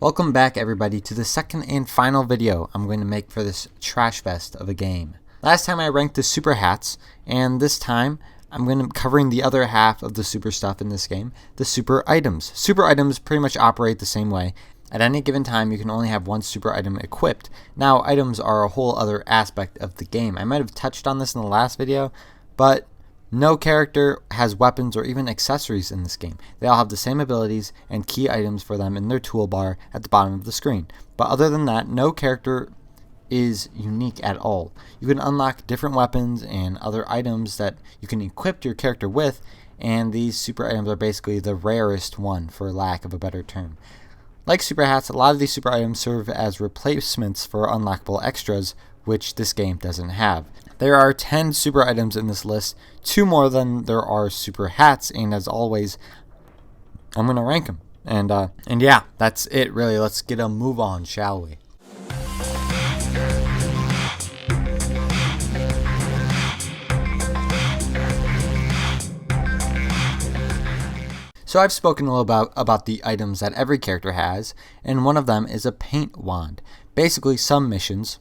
Welcome back everybody to the second and final video I'm going to make for this trash fest of a game. Last time I ranked the super hats, and this time I'm going to be covering the other half of the super stuff in this game, the super items. Super items pretty much operate the same way. At any given time you can only have one super item equipped. Now items are a whole other aspect of the game. I might have touched on this in the last video, but no character has weapons or even accessories in this game. They all have the same abilities and key items for them in their toolbar at the bottom of the screen. But other than that, no character is unique at all. You can unlock different weapons and other items that you can equip your character with, and these super items are basically the rarest one, for lack of a better term. Like super hats, a lot of these super items serve as replacements for unlockable extras, which this game doesn't have. There are 10 super items in this list, 2 more than there are super hats, and as always, I'm going to rank them. And yeah, that's it really. Let's get a move on, shall we? So I've spoken a little about the items that every character has, and one of them is a paint wand. Basically, some missions,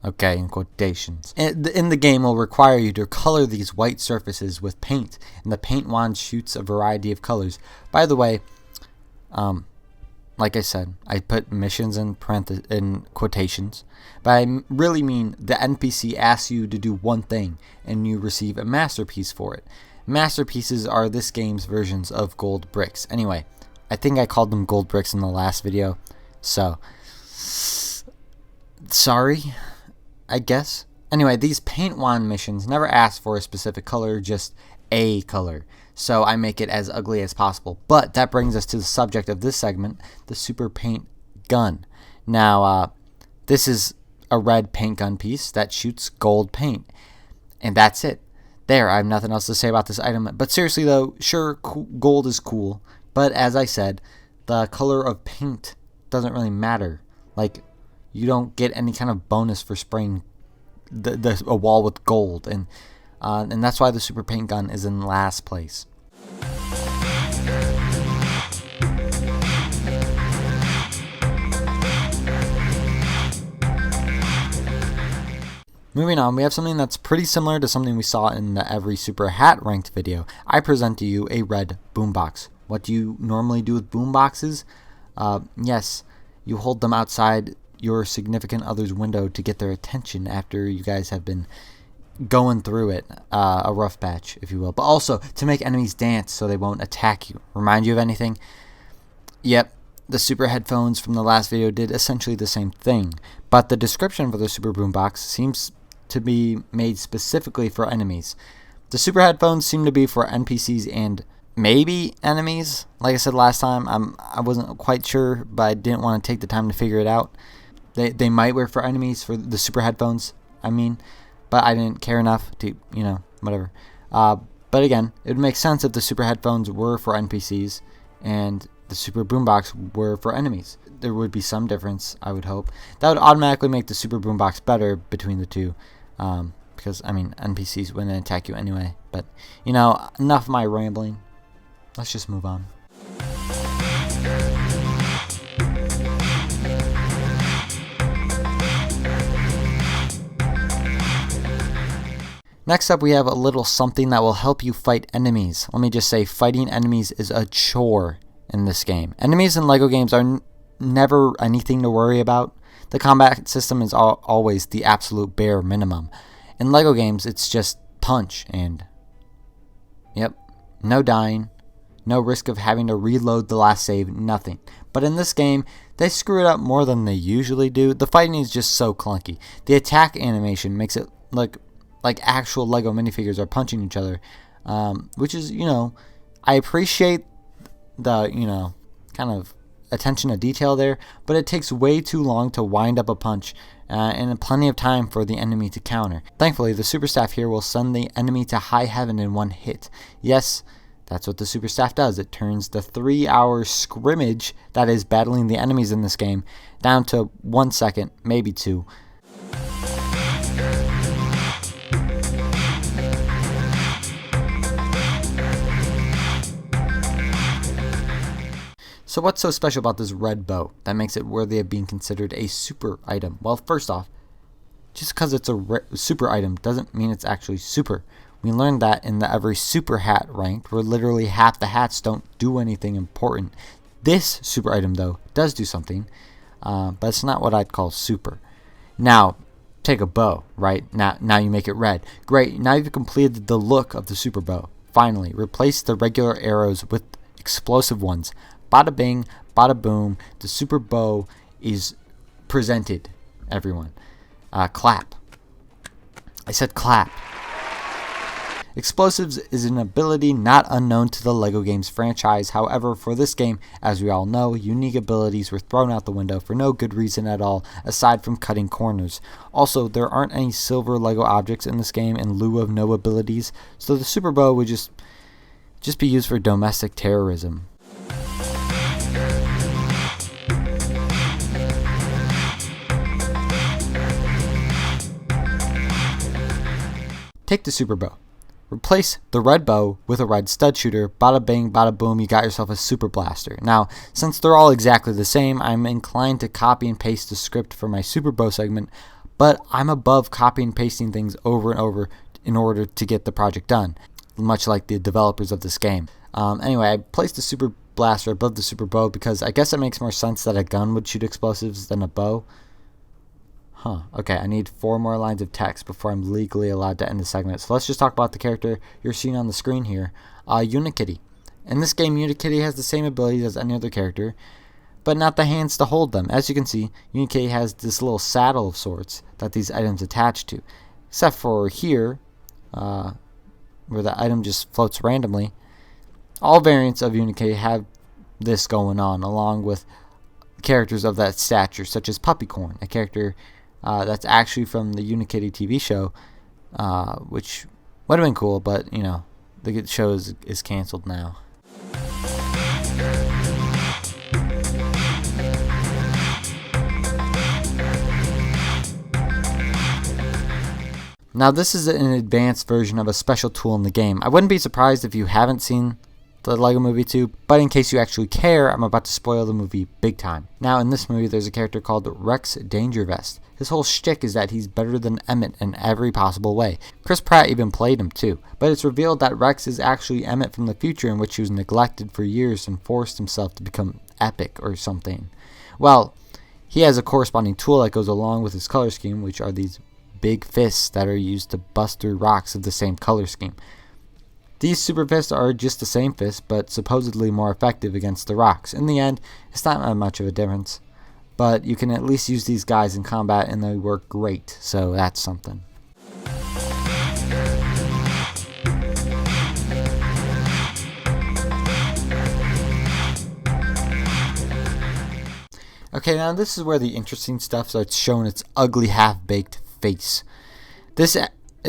okay, in quotations, in the game will require you to color these white surfaces with paint, and the paint wand shoots a variety of colors. By the way, like I said, I put missions in quotations, but I really mean the NPC asks you to do one thing, and you receive a masterpiece for it. Masterpieces are this game's versions of gold bricks. Anyway, I think I called them gold bricks in the last video, so sorry, I guess. Anyway, these paint wand missions never ask for a specific color, just a color. So I make it as ugly as possible. But that brings us to the subject of this segment, the super paint gun. Now, this is a red paint gun piece that shoots gold paint. And that's it. There, I have nothing else to say about this item. But seriously though, sure, gold is cool. But as I said, the color of paint doesn't really matter. Like, you don't get any kind of bonus for spraying a wall with gold, and that's why the super paint gun is in last place. Moving on, we have something that's pretty similar to something we saw in the every super hat ranked video. I present to you a red boombox. What do you normally do with boomboxes? Yes, you hold them outside your significant other's window to get their attention after you guys have been going through it, a rough patch, if you will, but also to make enemies dance so they won't attack you. Remind you of anything? Yep, the super headphones from the last video did essentially the same thing, but the description for the super boombox seems to be made specifically for enemies. The super headphones seem to be for NPCs and maybe enemies. Like I said last time, I wasn't quite sure, but I didn't want to take the time to figure it out. They might work for enemies, for the super headphones, I mean, but I didn't care enough to, whatever. But again, it would make sense if the super headphones were for NPCs and the super boombox were for enemies. There would be some difference, I would hope. That would automatically make the super boombox better between the two, because, I mean, NPCs wouldn't attack you anyway. But, enough of my rambling. Let's just move on. Next up, we have a little something that will help you fight enemies. Let me just say, fighting enemies is a chore in this game. Enemies in LEGO games are never anything to worry about. The combat system is always the absolute bare minimum. In LEGO games, it's just punch and, yep, no dying, no risk of having to reload the last save, nothing. But in this game, they screw it up more than they usually do. The fighting is just so clunky. The attack animation makes it look like actual LEGO minifigures are punching each other, which is, I appreciate the, kind of attention to detail there, but it takes way too long to wind up a punch, and plenty of time for the enemy to counter. Thankfully, the super staff here will send the enemy to high heaven in one hit. Yes, that's what the super staff does. It turns the 3-hour scrimmage that is battling the enemies in this game down to 1 second, maybe 2. So what's so special about this red bow that makes it worthy of being considered a super item? Well, first off, just because it's a super item doesn't mean it's actually super. We learned that in the every super hat ranked, where literally half the hats don't do anything important. This super item, though, does do something, but it's not what I'd call super. Now, take a bow, right? Now you make it red. Great, now you've completed the look of the super bow. Finally, replace the regular arrows with explosive ones. Bada bing, bada boom, the super bow is presented, everyone. Clap. I said clap. Explosives is an ability not unknown to the LEGO Games franchise. However, for this game, as we all know, unique abilities were thrown out the window for no good reason at all, aside from cutting corners. Also, there aren't any silver LEGO objects in this game in lieu of no abilities, so the super bow would just be used for domestic terrorism. Take the super bow. Replace the red bow with a red stud shooter. Bada bing, bada boom, you got yourself a super blaster. Now, since they're all exactly the same, I'm inclined to copy and paste the script for my super bow segment, but I'm above copy and pasting things over and over in order to get the project done, much like the developers of this game. Anyway, I placed the super blaster above the super bow because I guess it makes more sense that a gun would shoot explosives than a bow. Okay, I need 4 more lines of text before I'm legally allowed to end the segment. So let's just talk about the character you're seeing on the screen here, Unikitty. In this game, Unikitty has the same abilities as any other character, but not the hands to hold them. As you can see, Unikitty has this little saddle of sorts that these items attach to. Except for here, where the item just floats randomly. All variants of Unikitty have this going on, along with characters of that stature, such as Puppycorn, a character that's actually from the Unikitty TV show, which would have been cool, but, you know, the show is canceled now. Now, this is an advanced version of a special tool in the game. I wouldn't be surprised if you haven't seen the LEGO Movie 2, but in case you actually care, I'm about to spoil the movie big time. Now, in this movie, there's a character called Rex Dangervest. His whole shtick is that he's better than Emmett in every possible way. Chris Pratt even played him too, but it's revealed that Rex is actually Emmett from the future, in which he was neglected for years and forced himself to become epic or something. Well, he has a corresponding tool that goes along with his color scheme, which are these big fists that are used to bust through rocks of the same color scheme. These super fists are just the same fist, but supposedly more effective against the rocks. In the end, it's not much of a difference, but you can at least use these guys in combat and they work great, so that's something. Okay, now this is where the interesting stuff starts showing its ugly half-baked face. This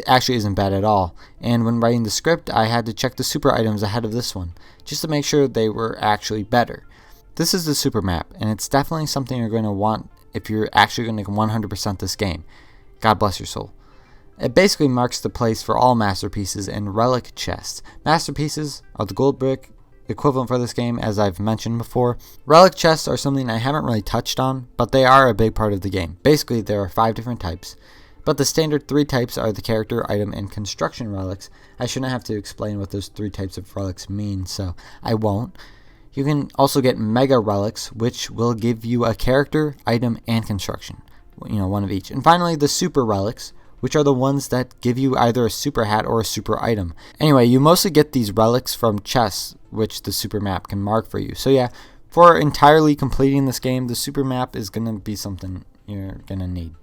actually isn't bad at all, and when writing the script I had to check the super items ahead of this one, just to make sure they were actually better. This is the super map, and it's definitely something you're going to want if you're actually going to 100% this game. God bless your soul. It basically marks the place for all masterpieces and relic chests. Masterpieces are the gold brick equivalent for this game, as I've mentioned before. Relic chests are something I haven't really touched on, but they are a big part of the game. Basically, there are 5 different types, but the standard 3 types are the character, item, and construction relics. I shouldn't have to explain what those 3 types of relics mean, so I won't. You can also get mega relics, which will give you a character, item, and construction. One of each. And finally, the super relics, which are the ones that give you either a super hat or a super item. Anyway, you mostly get these relics from chests, which the super map can mark for you. So yeah, for entirely completing this game, the super map is going to be something you're going to need.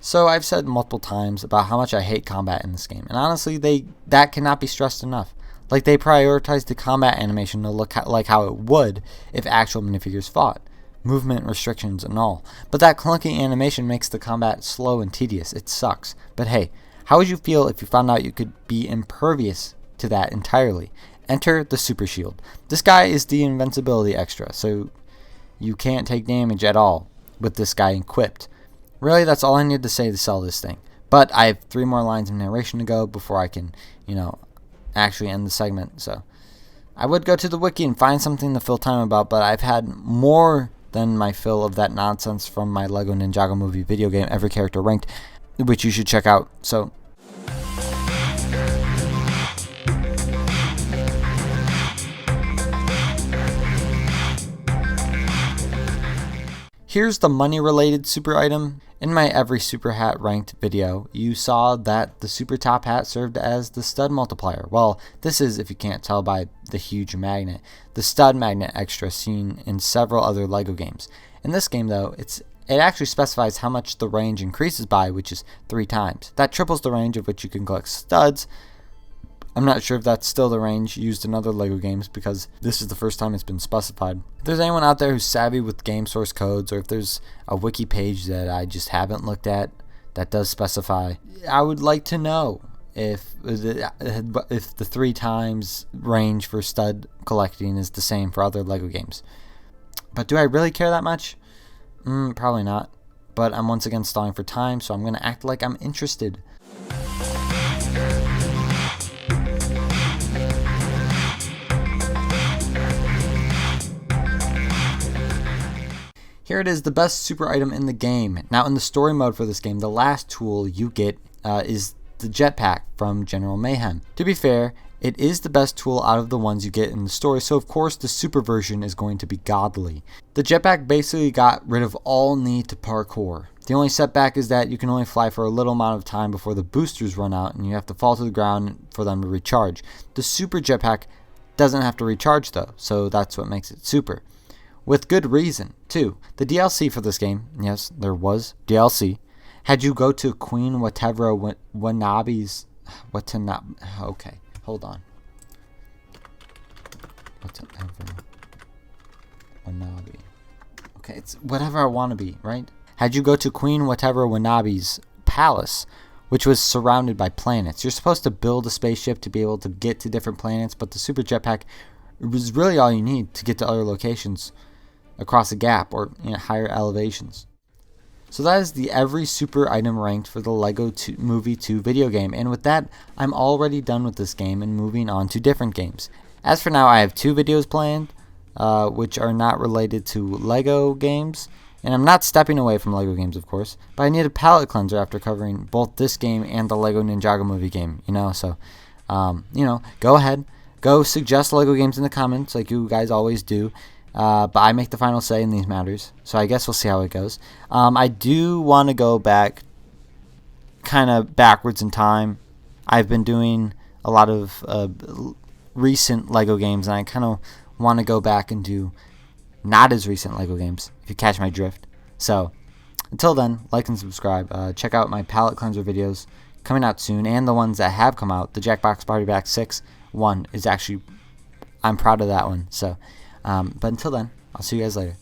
So I've said multiple times about how much I hate combat in this game, and honestly, that cannot be stressed enough. Like, they prioritized the combat animation to look like how it would if actual minifigures fought. Movement restrictions and all. But that clunky animation makes the combat slow and tedious. It sucks. But hey, how would you feel if you found out you could be impervious to that entirely? Enter the Super Shield. This guy is the invincibility extra, so you can't take damage at all with this guy equipped. Really, that's all I need to say to sell this thing. But I have 3 more lines of narration to go before I can, actually end the segment. So I would go to the wiki and find something to fill time about, but I've had more than my fill of that nonsense from my LEGO Ninjago Movie video game, Every Character Ranked, which you should check out. So here's the money-related super item. In my Every Super Hat Ranked video, you saw that the Super Top Hat served as the stud multiplier. Well, this is, if you can't tell by the huge magnet, the stud magnet extra seen in several other LEGO games. In this game, though, it actually specifies how much the range increases by, which is 3 times. That triples the range of which you can collect studs. I'm not sure if that's still the range used in other LEGO games because this is the first time it's been specified. If there's anyone out there who's savvy with game source codes, or if there's a wiki page that I just haven't looked at that does specify, I would like to know if the 3 times range for stud collecting is the same for other LEGO games. But do I really care that much? Probably not. But I'm once again stalling for time, so I'm going to act like I'm interested. Here it is, the best super item in the game. Now in the story mode for this game, the last tool you get is the jetpack from General Mayhem. To be fair, it is the best tool out of the ones you get in the story, so of course the super version is going to be godly. The jetpack basically got rid of all need to parkour. The only setback is that you can only fly for a little amount of time before the boosters run out and you have to fall to the ground for them to recharge. The super jetpack doesn't have to recharge though, so that's what makes it super. With good reason, too. The DLC for this game, yes, there was DLC, had you go to Queen Watanabe's... Okay, hold on. Watanabe. Okay, it's whatever I want to be, right? Had you go to Queen Watanabe's palace, which was surrounded by planets. You're supposed to build a spaceship to be able to get to different planets, but the super jetpack was really all you need to get to other locations across a gap or higher elevations. So that is the every super item ranked for the LEGO Movie 2 video game, and with that I'm already done with this game and moving on to different games. As for now, I have 2 videos planned which are not related to LEGO games, and I'm not stepping away from LEGO games of course, but I need a palate cleanser after covering both this game and the LEGO Ninjago Movie game, so go ahead, go suggest LEGO games in the comments like you guys always do. But I make the final say in these matters, so I guess we'll see how it goes. I do want to go back kind of backwards in time. I've been doing a lot of recent LEGO games, and I kind of want to go back and do not as recent LEGO games, if you catch my drift. So until then, like and subscribe. Check out my palette cleanser videos coming out soon, and the ones that have come out. The Jackbox Party Pack 6 one is actually, I'm proud of that one. So but until then, I'll see you guys later.